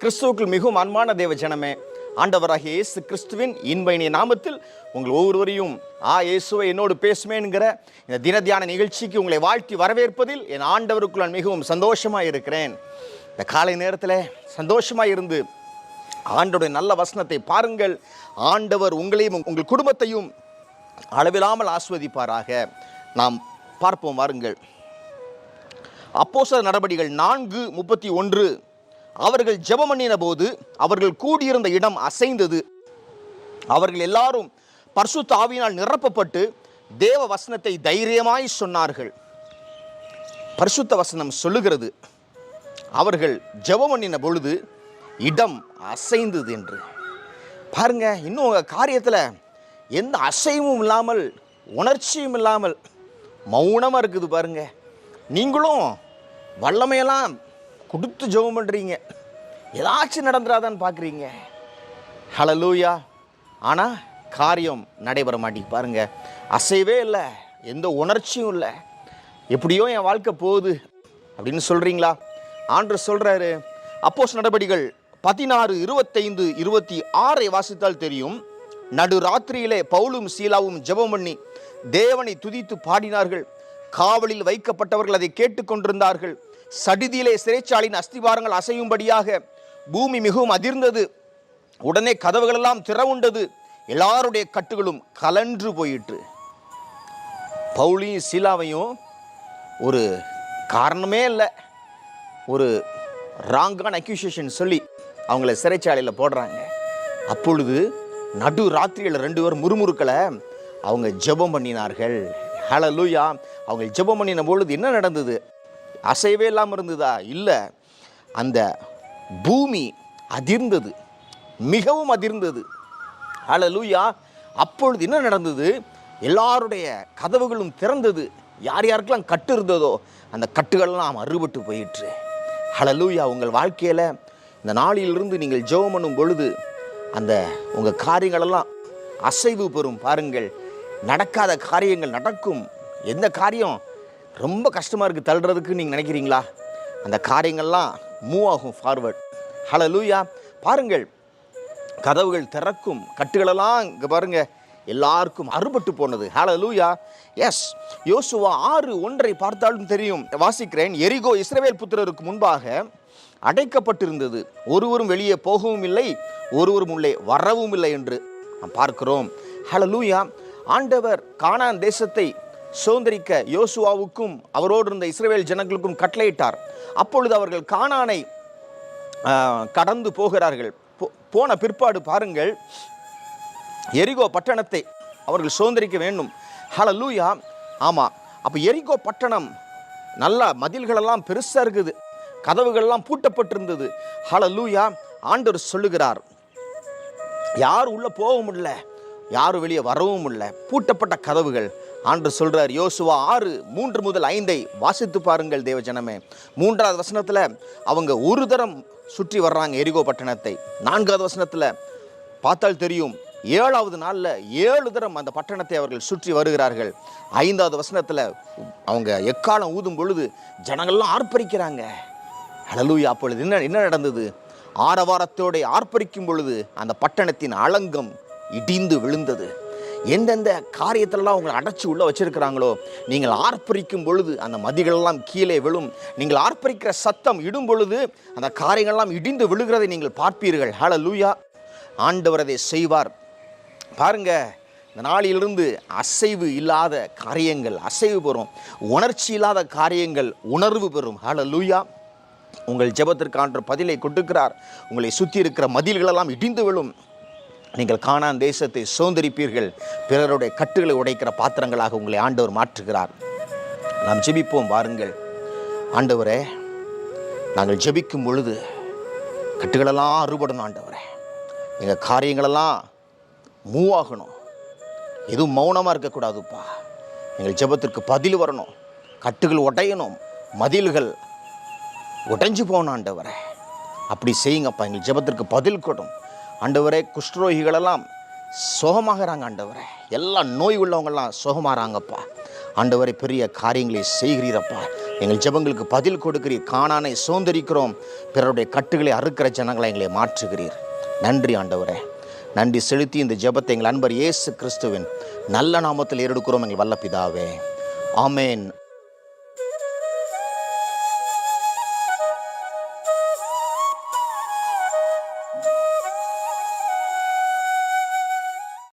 கிறிஸ்துவுக்குள் மிகவும் அன்பான தேவ ஜனமே, ஆண்டவராகிய இயேசு கிறிஸ்துவின் இன்ப இனிய நாமத்தில் உங்கள் ஒவ்வொருவரையும் இயேசுவை என்னோடு பேசுமேன்கிற இந்த தினத்தியான நிகழ்ச்சிக்கு உங்களை வாழ்த்தி வரவேற்பதில் என் ஆண்டவருக்குள் நான் மிகவும் சந்தோஷமாக இருக்கிறேன். இந்த காலை நேரத்தில் சந்தோஷமாக இருந்து ஆண்டவருடைய நல்ல வசனத்தை பாருங்கள். ஆண்டவர் உங்களையும் உங்கள் குடும்பத்தையும் அளவில்லாமல் ஆஸ்வதிப்பாராக. நாம் பார்ப்போம் வாருங்கள். அப்போஸ்தலர் நடபடிகள் 4:31. அவர்கள் ஜெபம் பண்ணின போது அவர்கள் கூடியிருந்த இடம் அசைந்தது. அவர்கள் எல்லாரும் பரிசுத்த ஆவியினால் நிரப்பப்பட்டு தேவ வசனத்தை தைரியமாய் சொன்னார்கள். பரிசுத்த வசனம் சொல்லுகிறது, அவர்கள் ஜெபம் பண்ணின பொழுது இடம் அசைந்தது என்று. பாருங்க, இன்னும் உங்கள் காரியத்தில் எந்த அசைவும் இல்லாமல் உணர்ச்சியும் இல்லாமல் மௌனமாக இருக்குது பாருங்க. நீங்களும் வல்லமையெல்லாம் கொடுத்து ஜெபம் பண்ணுறீங்க, ஏதாச்சும் நடந்துடாதான்னு பார்க்குறீங்க. ஹல்லேலூயா. ஆனால் காரியம் நடைபெற மாட்டேங்குது பாருங்க. அசைவே இல்லை, எந்த உணர்ச்சியும் இல்லை. எப்படியோ என் வாழ்க்கை போகுது அப்படின்னு சொல்கிறீங்களா? ஆண்டவர் சொல்கிறாரு, அப்போஸ்தலர் நடபடிகள் 16:25-26 வாசித்தால் தெரியும். நடு ராத்திரியிலே பவுலும் சீலாவும் ஜெபம் பண்ணி தேவனை துதித்து பாடினார்கள். காவலில் வைக்கப்பட்டவர்கள் அதை கேட்டுக்கொண்டிருந்தார்கள். சடிதியிலே சிறைச்சாலையின் அஸ்திவாரங்கள் அசையும்படியாக பூமி மிகவும் அதிர்ந்தது. உடனே கதவுகளெல்லாம் திறவுண்டது, எல்லாருடைய கட்டுகளும் கலன்று போயிற்று. பவுலையும் சீலாவையும் ஒரு காரணமே இல்லை, ஒரு ராங்கான அக்யூசேஷன் சொல்லி அவங்கள சிறைச்சாலையில் போடுறாங்க. அப்பொழுது நடு ராத்திரியில் 2 பேர் முறுமுறுக்களை அவங்க ஜெபம் பண்ணினார்கள். ஹல்லேலூயா. அவங்க ஜெபம் பண்ணின பொழுது என்ன நடந்தது? அசைவே இல்லாமல் இருந்ததா? இல்லை, அந்த பூமி அதிர்ந்தது, மிகவும் அதிர்ந்தது. ஹல்லேலூயா. அப்பொழுது என்ன நடந்தது? எல்லாருடைய கதவுகளும் திறந்தது. யார் யாருக்கெல்லாம் கட்டு இருந்ததோ அந்த கட்டுகள்லாம் அறுபட்டு போயிற்று. ஹல்லேலூயா. உங்கள் வாழ்க்கையில் இந்த நாளிலிருந்து நீங்கள் ஜெபம் பண்ணும் பொழுது அந்த உங்கள் காரியங்களெல்லாம் அசைவு பெறும். பாருங்கள், நடக்காத காரியங்கள் நடக்கும். எந்த காரியம் ரொம்ப கஷ்டமாக இருக்குது தள்ளுறதுக்கு நீங்கள் நினைக்கிறீங்களா? அந்த காரியங்கள்லாம் மூவ் ஆகும் ஃபார்வர்ட். ஹல்லேலூயா. பாருங்கள், கதவுகள் திறக்கும், கட்டுகளெல்லாம் இங்கே பாருங்கள் எல்லாருக்கும் அறுபட்டு போனது. ஹல்லேலூயா. எஸ், யோசுவா 6:1 பார்த்தாலும் தெரியும். வாசிக்கிறேன். எரிகோ இஸ்ரவேல் புத்திரருக்கு முன்பாக அடைக்கப்பட்டிருந்தது, ஒருவரும் வெளியே போகவும் இல்லை, ஒருவரும் உள்ளே வரவும் இல்லை என்று நாம் பார்க்கிறோம். ஹல்லேலூயா. ஆண்டவர் கானான் தேசத்தை சுதந்தரிக்க யோசுவாவுக்கும் அவரோடு இருந்த இஸ்ரவேல் ஜனங்களுக்கும் கட்டளையிட்டார். அப்பொழுது அவர்கள் கானானை கடந்து போகிறார்கள். போன பிற்பாடு பாருங்கள், எரிகோ பட்டணத்தை அவர்கள் சுதந்தரிக்க வேண்டும். ஹல்லேலூயா. ஆமாம், அப்போ எரிகோ பட்டணம் நல்லா மதில்களெல்லாம் பெருசாக இருக்குது, கதவுகள்லாம் பூட்டப்பட்டிருந்தது. ஹல்லேலூயா. ஆண்டவர் சொல்லுகிறார், யாரும் உள்ளே போகவும் இல்லை, யாரும் வெளியே வரவும் இல்லை, பூட்டப்பட்ட கதவுகள். ஆண்டவர் சொல்கிறார். யோசுவா 6:3-5 வாசித்து பாருங்கள் தேவ ஜனமே. 3வது வசனத்தில் அவங்க ஒரு தரம் சுற்றி வர்றாங்க எரிகோ பட்டணத்தை. 4வது வசனத்தில் பார்த்தால் தெரியும், 7வது நாளில் 7 தரம் அந்த பட்டணத்தை அவர்கள் சுற்றி வருகிறார்கள். 5வது வசனத்தில் அவங்க எக்காலம் ஊதும் பொழுது ஜனங்கள்லாம் ஆர்ப்பரிக்கிறாங்க. ஹல்லேலூயா. அப்பொழுது என்ன நடந்தது? ஆரவாரத்தோடு ஆர்ப்பரிக்கும் பொழுது அந்த பட்டணத்தின் அலங்கம் இடிந்து விழுந்தது. எந்தெந்த காரியத்திலலாம் உங்களை அடைச்சி உள்ளே வச்சிருக்கிறாங்களோ, நீங்கள் ஆர்ப்பரிக்கும் பொழுது அந்த மதிகளெல்லாம் கீழே விழும். நீங்கள் ஆர்ப்பரிக்கிற சத்தம் இடும் பொழுது அந்த காரியங்கள்லாம் இடிந்து விழுகிறதை நீங்கள் பார்ப்பீர்கள். ஹல்லேலூயா. ஆண்டவர் அதை செய்வார். பாருங்க, இந்த நாளிலிருந்து அசைவு இல்லாத காரியங்கள் அசைவு பெறும், உணர்ச்சி இல்லாத காரியங்கள் உணர்வு பெறும். ஹல்லேலூயா. உங்கள் ஜெபத்திற்கு ஆண்டவர் பதிலை கொடுக்கிறார். உங்களை சுற்றி இருக்கிற மதில்களெல்லாம் இடிந்து விழும். நீங்கள் கானான் தேசத்தை சுதந்தரிப்பீர்கள். பிறருடைய கட்டுகளை உடைக்கிற பாத்திரங்களாக உங்களை ஆண்டவர் மாற்றுகிறார். நாம் ஜெபிப்போம் வாருங்கள். ஆண்டவரே, நாங்கள் ஜெபிக்கும் பொழுது கட்டுகளெல்லாம் அறுபடணும். ஆண்டவரே, எங்கள் காரியங்களெல்லாம் மூவ் ஆகணும், எதுவும் மௌனமாக இருக்கக்கூடாதுப்பா. எங்கள் ஜெபத்திற்கு பதில் வரணும், கட்டுகள் உடையணும், மதில்கள் உடைஞ்சு போகணும். ஆண்டவரே, அப்படி செய்யுங்கப்பா. எங்கள் ஜெபத்திற்கு பதில் கொடும். ஆண்டவரே, குஷ்டரோகிகளெல்லாம் சுகமாகறாங்க. ஆண்டவரே, எல்லா நோய் உள்ளவங்கெல்லாம் சுகமாகறாங்கப்பா. ஆண்டவரே, பெரிய காரியங்களை செய்கிறீரப்பா. எங்கள் ஜெபங்களுக்கு பதில் கொடுக்கிறீர். கானானை சோந்தரிக்கிறோம், பிறருடைய கட்டுகளை அறுக்கிற ஜனங்களை எங்களை மாற்றுகிறீர். நன்றி ஆண்டவரே. நன்றி செலுத்தி இந்த ஜெபத்தை எங்கள் அன்பர் இயேசு கிறிஸ்துவின் நல்ல நாமத்தில் ஏறெடுக்கிறோம் எங்கள் வல்ல பிதாவே. ஆமேன்.